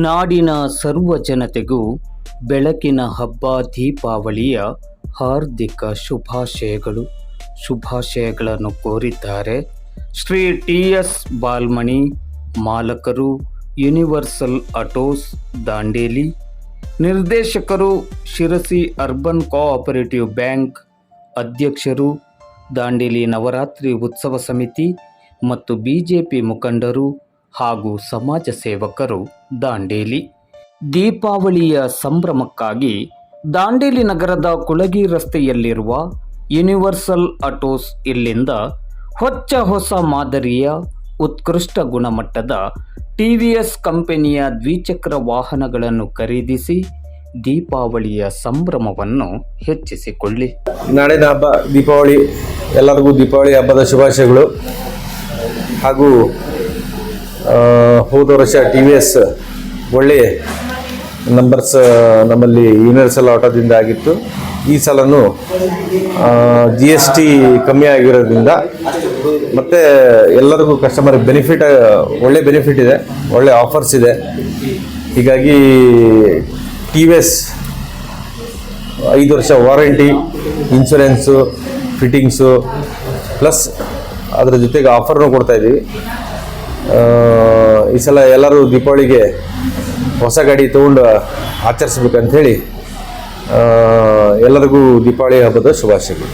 ನಾಡಿನ ಸರ್ವ ಜನತೆಗೂ ಬೆಳಕಿನ ಹಬ್ಬ ದೀಪಾವಳಿಯ ಹಾರ್ದಿಕ ಶುಭಾಶಯಗಳನ್ನು ಕೋರಿದ್ದಾರೆ ಶ್ರೀ ಟಿ.ಎಸ್. ಬಾಲ್ಮಣಿ, ಮಾಲಕರು, ಯೂನಿವರ್ಸಲ್ ಆಟೋಸ್ ದಾಂಡೇಲಿ, ನಿರ್ದೇಶಕರು, ಶಿರಸಿ ಅರ್ಬನ್ ಕೋಆಪರೇಟಿವ್ ಬ್ಯಾಂಕ್, ಅಧ್ಯಕ್ಷರು, ದಾಂಡೇಲಿ ನವರಾತ್ರಿ ಉತ್ಸವ ಸಮಿತಿ ಮತ್ತು ಬಿಜೆಪಿ ಮುಖಂಡರು ಹಾಗೂ ಸಮಾಜ ಸೇವಕರು ದಾಂಡೇಲಿ. ದೀಪಾವಳಿಯ ಸಂಭ್ರಮಕ್ಕಾಗಿ ದಾಂಡೇಲಿ ನಗರದ ಕುಳಗಿ ರಸ್ತೆಯಲ್ಲಿರುವ ಯೂನಿವರ್ಸಲ್ ಆಟೋಸ್ ಇಲ್ಲಿಂದ ಹೊಸ ಮಾದರಿಯ ಉತ್ಕೃಷ್ಟ ಗುಣಮಟ್ಟದ ಟಿವಿಎಸ್ ಕಂಪನಿಯ ದ್ವಿಚಕ್ರ ವಾಹನಗಳನ್ನು ಖರೀದಿಸಿ ದೀಪಾವಳಿಯ ಸಂಭ್ರಮವನ್ನು ಹೆಚ್ಚಿಸಿಕೊಳ್ಳಿ. ನಾಡಿನ ಹಬ್ಬ ದೀಪಾವಳಿ, ಎಲ್ಲರಿಗೂ ದೀಪಾವಳಿ ಹಬ್ಬದ ಶುಭಾಶಯಗಳು. ಹಾಗೂ ಹೋದ ವರ್ಷ ಟಿ.ವಿ.ಎಸ್. ಒಳ್ಳೆಯ ನಂಬರ್ಸ್ ನಮ್ಮಲ್ಲಿ ಯೂನಿವರ್ಸಲ್ ಆಟೋದಿಂದ ಆಗಿತ್ತು. ಈ ಸಲನೂ GST ಕಮ್ಮಿ ಆಗಿರೋದ್ರಿಂದ ಮತ್ತು ಎಲ್ಲರಿಗೂ ಕಸ್ಟಮರ್ ಒಳ್ಳೆ ಬೆನಿಫಿಟ್ ಇದೆ, ಒಳ್ಳೆ ಆಫರ್ಸ್ ಇದೆ. ಹೀಗಾಗಿ ಟಿ.ವಿ.ಎಸ್. 5 ವರ್ಷ ವಾರಂಟಿ, ಇನ್ಶೂರೆನ್ಸು, ಫಿಟ್ಟಿಂಗ್ಸು ಪ್ಲಸ್ ಅದರ ಜೊತೆಗೆ ಆಫರ್ನೂ ಕೊಡ್ತಾಯಿದ್ದೀವಿ. ಈ ಸಲ ಎಲ್ಲರೂ ದೀಪಾವಳಿಗೆ ಹೊಸ ಗಾಡಿ ತೊಗೊಂಡು ಆಚರಿಸ್ಬೇಕಂಥೇಳಿ ಎಲ್ಲರಿಗೂ ದೀಪಾವಳಿ ಹಬ್ಬದ ಶುಭಾಶಯಗಳು.